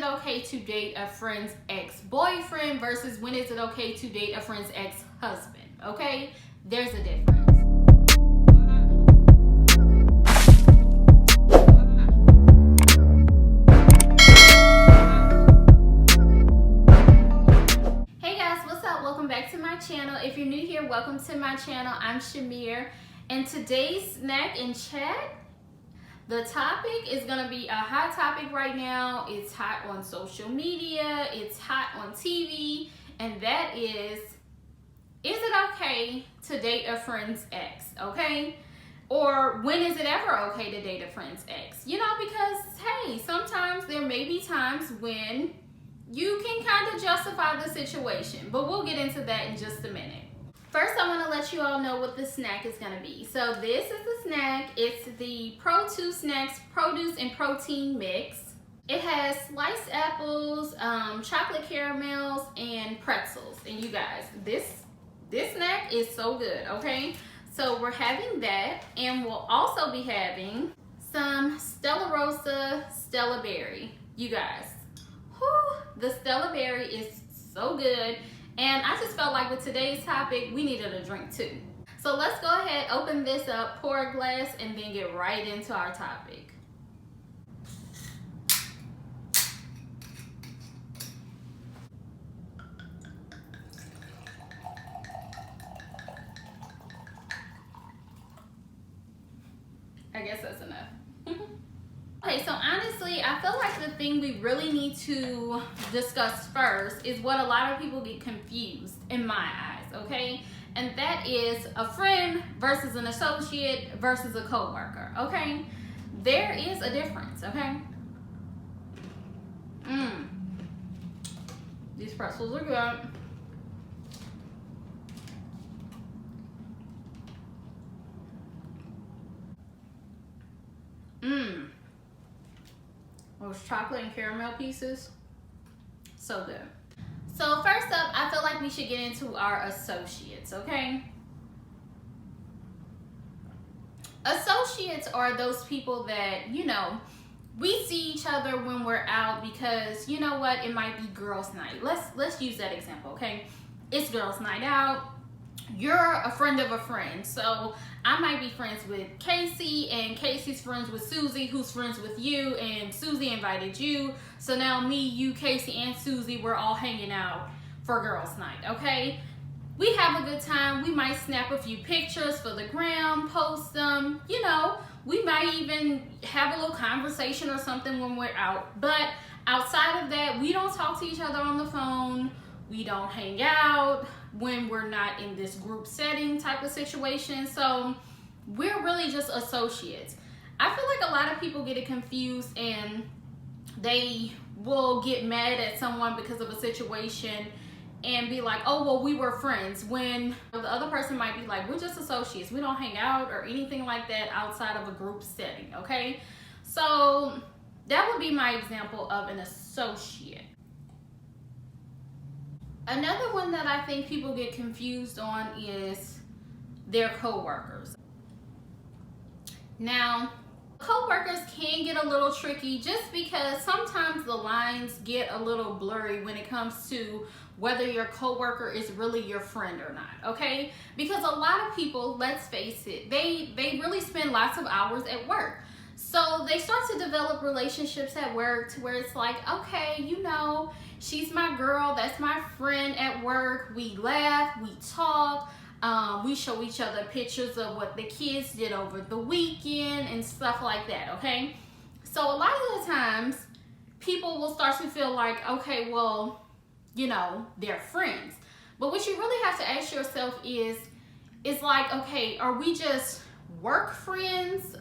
okay to date a friend's ex-boyfriend versus when is it okay to date a friend's ex-husband, okay? There's a difference. Hey guys, what's up? Welcome back to my channel. If you're new here, welcome to my channel. I'm Shamir, and today's snack and chat, the topic is gonna be a hot topic right now. It's hot on social media, it's hot on TV, and that is it okay to date a friend's ex, okay? Or when is it ever okay to date a friend's ex? You know, because hey, sometimes there may be times when you can kind of justify the situation, but we'll get into that in just a minute. First, I want to let you all know what the snack is going to be. So this is the snack. It's the Pro2 Snacks Produce and Protein Mix. It has sliced apples, chocolate caramels, and pretzels. And you guys, this snack is so good, okay? So we're having that, and we'll also be having some Stella Rosa Stella Berry. You guys, whew, the Stella Berry is so good. And I just felt like with today's topic, we needed a drink too. So let's go ahead, open this up, pour a glass, and then get right into our topic. I guess that's enough. Okay, so honestly, I feel like the thing we really need to discuss first is what a lot of people get confused in my eyes, okay? And that is a friend versus an associate versus a coworker, okay? There is a difference, okay? These pretzels are good. Those chocolate and caramel pieces, so good. So first up, I feel like we should get into our associates, okay? Associates are those people that, you know, we see each other when we're out because, you know what, it might be girls' night. Let's use that example, okay? It's girls' night out. You're a friend of a friend, so I might be friends with Casey, and Casey's friends with Susie, who's friends with you, and Susie invited you. So now me, you, Casey, and Susie, we're all hanging out for girls' night, okay? We have a good time. We might snap a few pictures for the gram, post them, you know. We might even have a little conversation or something when we're out. But outside of that, we don't talk to each other on the phone. We don't hang out when we're not in this group setting type of situation. So we're really just associates. I feel like a lot of people get it confused and they will get mad at someone because of a situation and be like, oh, well, we were friends, when the other person might be like, we're just associates. We don't hang out or anything like that outside of a group setting, okay? So that would be my example of an associate. Another one that I think people get confused on is their coworkers. Now, coworkers can get a little tricky just because sometimes the lines get a little blurry when it comes to whether your coworker is really your friend or not, okay? Because a lot of people, let's face it, they really spend lots of hours at work. So they start to develop relationships at work to where it's like, okay, you know, she's my girl, that's my friend at work. We laugh, we talk, we show each other pictures of what the kids did over the weekend and stuff like that, okay? So a lot of the times, people will start to feel like, okay, well, you know, they're friends. But what you really have to ask yourself is like, okay, are we just work friends?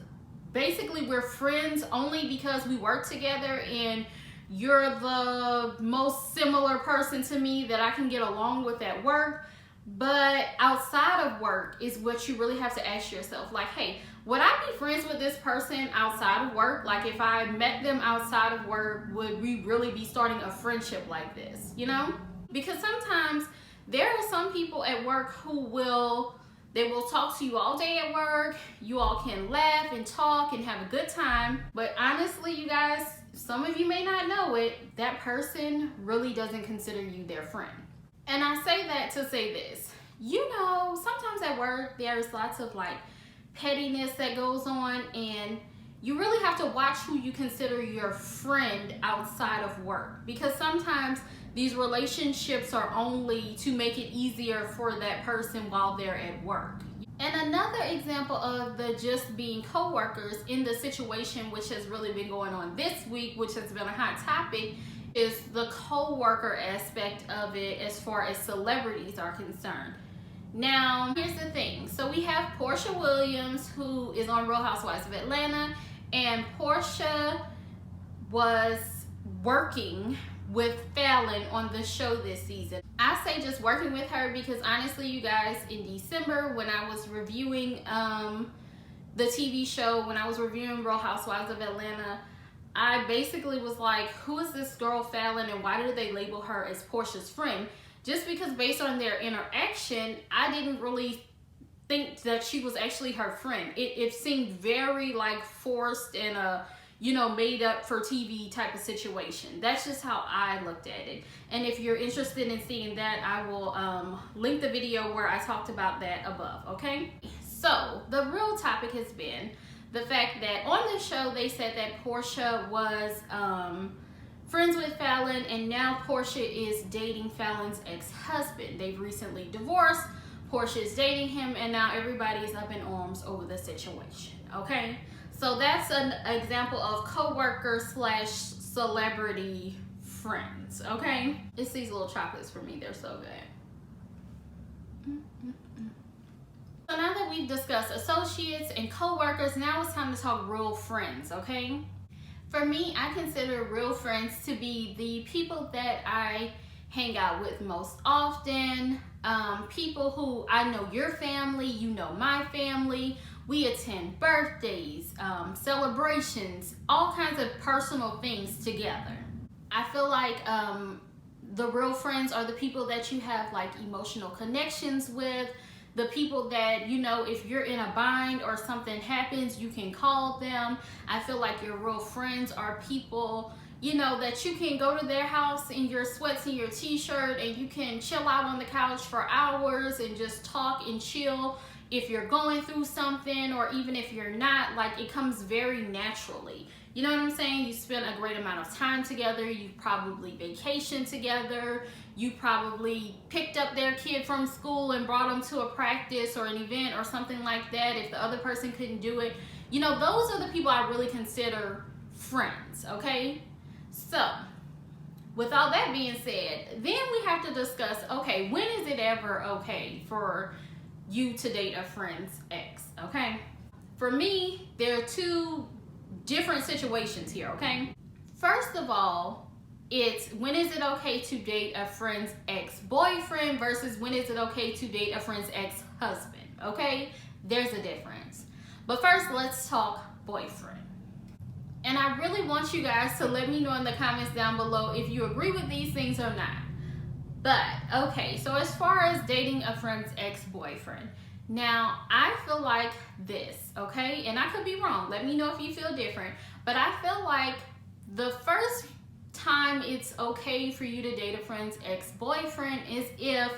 Basically, we're friends only because we work together and you're the most similar person to me that I can get along with at work. But outside of work is what you really have to ask yourself. Like, hey, would I be friends with this person outside of work? Like, if I met them outside of work, would we really be starting a friendship like this, you know? Because sometimes there are some people at work who will talk to you all day at work. You all can laugh and talk and have a good time. But honestly, you guys, some of you may not know it, that person really doesn't consider you their friend. And I say that to say this. You know, sometimes at work, there's lots of like pettiness that goes on, and you really have to watch who you consider your friend outside of work, because sometimes these relationships are only to make it easier for that person while they're at work. And another example of the just being co-workers in the situation, which has really been going on this week, which has been a hot topic, is the co-worker aspect of it as far as celebrities are concerned. Now, here's the thing. So we have Porsha Williams, who is on Real Housewives of Atlanta, and Porsha was working with Falynn on the show this season. I say just working with her because honestly, you guys, in December when I was reviewing the TV show, when I was reviewing Real Housewives of Atlanta, I basically was like, who is this girl Falynn and why do they label her as Porsha's friend? Just because based on their interaction, I didn't really think that she was actually her friend. It seemed very like forced and made up for TV type of situation. That's just how I looked at it. And if you're interested in seeing that, I will link the video where I talked about that above, okay? So the real topic has been the fact that on the show they said that Porsha was friends with Falynn, and now Porsha is dating Falynn's ex-husband. They've recently divorced. Porsha is dating him, and now everybody is up in arms over the situation, okay? So that's an example of co-worker / celebrity friends, okay? It's these little chocolates for me. They're so good. So now that we've discussed associates and co-workers, now it's time to talk real friends, okay? For me, I consider real friends to be the people that I hang out with most often, people who I know your family, you know my family. We attend birthdays, celebrations, all kinds of personal things together. I feel like the real friends are the people that you have like emotional connections with, the people that, you know, if you're in a bind or something happens, you can call them. I feel like your real friends are people, you know, that you can go to their house in your sweats and your t-shirt and you can chill out on the couch for hours and just talk and chill. If you're going through something, or even if you're not, like, it comes very naturally. You know what I'm saying? You spend a great amount of time together. You probably vacation together. You probably picked up their kid from school and brought them to a practice or an event or something like that if the other person couldn't do it. You know, those are the people I really consider friends, okay? So, with all that being said, then we have to discuss, okay, when is it ever okay for you to date a friend's ex, okay? For me, there are two different situations here, okay? First of all, it's when is it okay to date a friend's ex-boyfriend versus when is it okay to date a friend's ex-husband, okay? There's a difference. But first, let's talk boyfriend. And I really want you guys to let me know in the comments down below if you agree with these things or not. But, okay, so as far as dating a friend's ex-boyfriend, now, I feel like this, okay? And I could be wrong. Let me know if you feel different. But I feel like the first time it's okay for you to date a friend's ex-boyfriend is if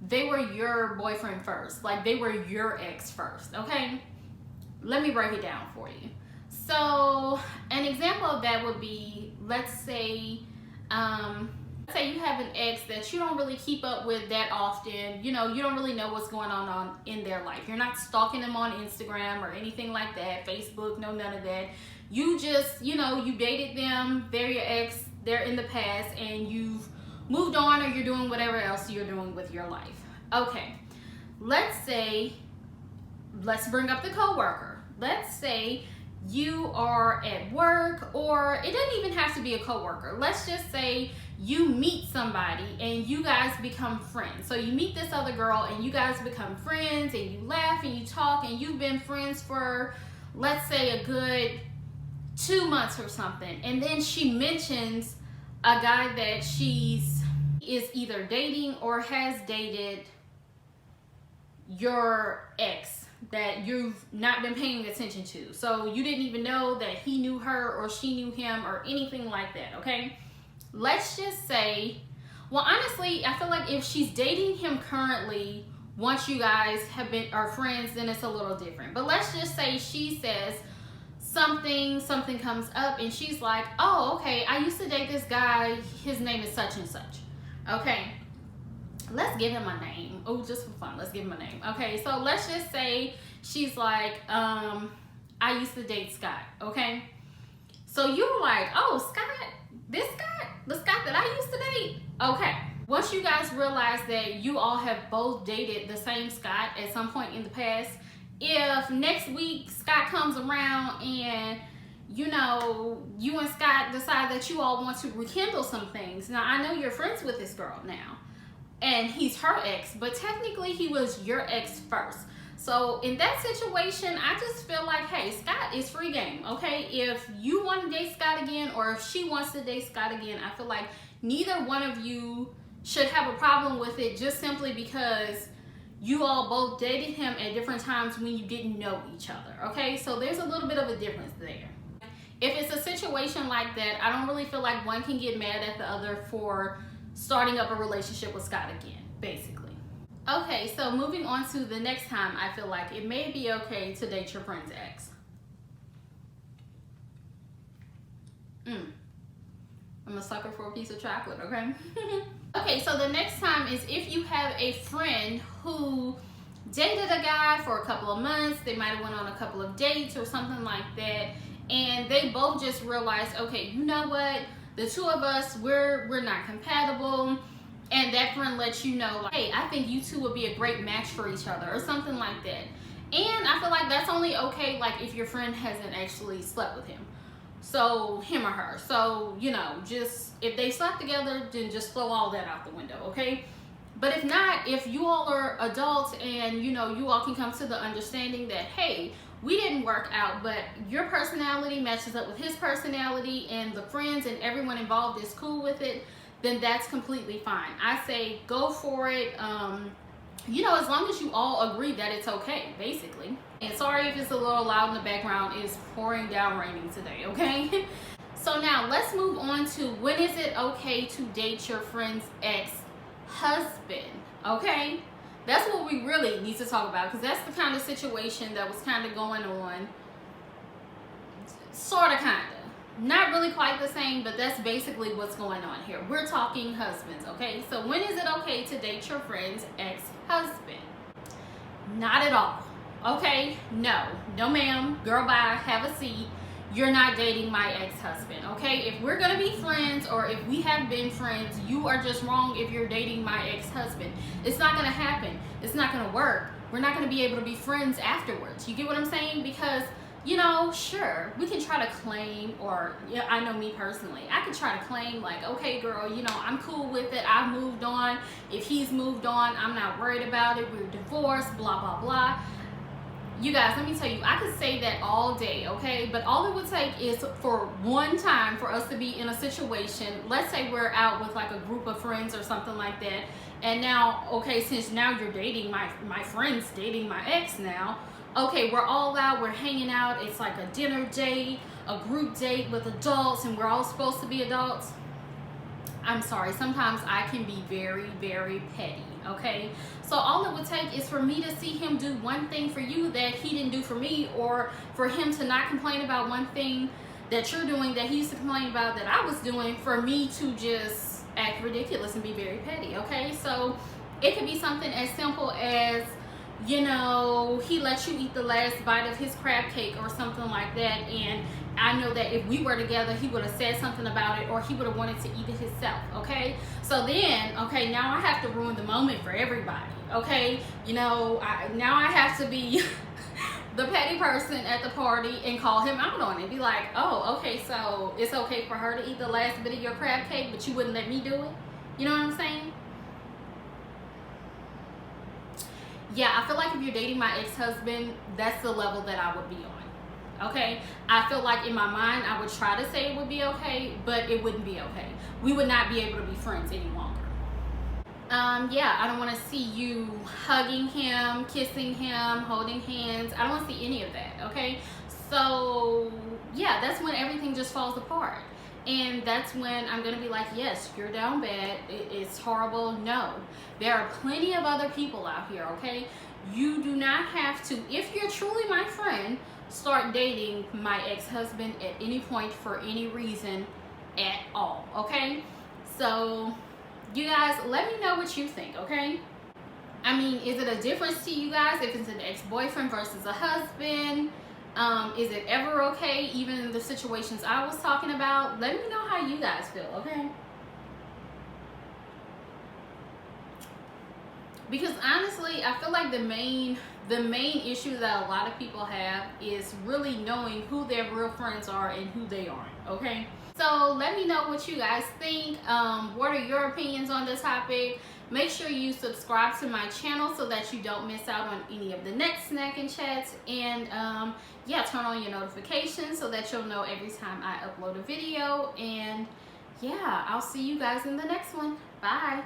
they were your boyfriend first. Like, they were your ex first, okay? Let me break it down for you. So, an example of that would be, let's say you have an ex that you don't really keep up with that often. You know, you don't really know what's going on in their life. You're not stalking them on Instagram or anything like that, Facebook, no, none of that. You just, you know, you dated them, they're your ex, they're in the past, and you've moved on or you're doing whatever else you're doing with your life. Okay, let's bring up the coworker. Let's say you are at work, or it doesn't even have to be a coworker. Let's just say you meet somebody and you guys become friends. So you meet this other girl and you guys become friends and you laugh and you talk and you've been friends for, let's say, a good 2 months or something. And then she mentions a guy that is either dating or has dated your ex that you've not been paying attention to. So you didn't even know that he knew her or she knew him or anything like that, okay? Let's just say, well, honestly, I feel like if she's dating him currently, once you guys are friends, then it's a little different. But let's just say she says something comes up and she's like, oh, okay, I used to date this guy, his name is such and such. Okay, let's give him a name. Oh, just for fun, let's give him a name. Okay, so let's just say she's like, I used to date Scott. Okay, so you're like, oh, Scott, this Scott, the Scott that I used to date. Okay, once you guys realize that you all have both dated the same Scott at some point in the past, if next week Scott comes around and you know, you and Scott decide that you all want to rekindle some things. Now, I know you're friends with this girl now, and he's her ex, but technically he was your ex first. So in that situation, I just feel like, hey, Scott is free game, okay? If you want to date Scott again, or if she wants to date Scott again, I feel like neither one of you should have a problem with it, just simply because you all both dated him at different times when you didn't know each other, okay? So there's a little bit of a difference there. If it's a situation like that, I don't really feel like one can get mad at the other for starting up a relationship with Scott again, basically. Okay, so moving on to the next time, I feel like it may be okay to date your friend's ex. I'm a sucker for a piece of chocolate, okay? Okay, so the next time is if you have a friend who dated a guy for a couple of months, they might have went on a couple of dates or something like that, and they both just realized, okay, you know what, the two of us, we're not compatible, and that friend lets you know, like, hey, I think you two would be a great match for each other or something like that. And I feel like that's only okay, like, if your friend hasn't actually slept with him, so him or her. So, you know, just if they slept together, then just throw all that out the window, okay? But if not, if you all are adults and, you know, you all can come to the understanding that, hey, we didn't work out, but your personality matches up with his personality and the friends and everyone involved is cool with it, then that's completely fine. I say go for it, you know, as long as you all agree that it's okay, basically. And sorry if it's a little loud in the background, it's pouring down raining today, okay? So now let's move on to when is it okay to date your friend's ex-husband, okay? That's what we really need to talk about, because that's the kind of situation that was kind of going on, sort of, kind of. Not really quite the same, but that's basically what's going on here. We're talking husbands, okay? So when is it okay to date your friend's ex-husband? Not at all, okay? No ma'am, girl, bye, have a seat. You're not dating my ex-husband, okay? If we're gonna be friends, or if we have been friends, you are just wrong if you're dating my ex-husband. It's not gonna happen. It's not gonna work. We're not gonna be able to be friends afterwards. You get what I'm saying? Because, you know, sure, we can try to claim, or, yeah, I know me personally, I could try to claim, like, okay, girl, you know, I'm cool with it, I've moved on. If he's moved on, I'm not worried about it, we're divorced, blah, blah, blah. You guys, let me tell you, I could say that all day, okay? But all it would take is for one time for us to be in a situation, let's say we're out with like a group of friends or something like that, and now, okay, since now you're dating my friend's dating my ex now, okay, we're all out, we're hanging out, it's like a dinner date, a group date with adults, and we're all supposed to be adults. I'm sorry, sometimes I can be very, very petty, okay? So all it would take is for me to see him do one thing for you that he didn't do for me, or for him to not complain about one thing that you're doing that he used to complain about that I was doing, for me to just act ridiculous and be very petty, okay? So it could be something as simple as, you know, he lets you eat the last bite of his crab cake or something like that, and I know that if we were together, he would have said something about it, or he would have wanted to eat it himself, okay? So then, okay, now I have to ruin the moment for everybody, okay? You know, now I have to be the petty person at the party and call him out on it. Be like, oh, okay, so it's okay for her to eat the last bit of your crab cake, but you wouldn't let me do it? You know what I'm saying? Yeah, I feel like if you're dating my ex-husband, that's the level that I would be on, okay? I feel like in my mind, I would try to say it would be okay, but it wouldn't be okay. We would not be able to be friends any longer. Yeah, I don't want to see you hugging him, kissing him, holding hands. I don't want to see any of that, okay? So yeah, that's when everything just falls apart. And that's when I'm going to be like, yes, you're down bad. It's horrible. No, there are plenty of other people out here, okay? You do not have to, if you're truly my friend, start dating my ex-husband at any point for any reason at all, okay? So you guys, let me know what you think, okay? I mean, is it a difference to you guys if it's an ex-boyfriend versus a husband? Is it ever okay, even in the situations I was talking about? Let me know how you guys feel, okay? Because honestly, I feel like the main issue that a lot of people have is really knowing who their real friends are and who they aren't, okay? So let me know what you guys think. What are your opinions on this topic? Make sure you subscribe to my channel so that you don't miss out on any of the next snack and chats. And yeah, turn on your notifications so that you'll know every time I upload a video. And yeah, I'll see you guys in the next one. Bye.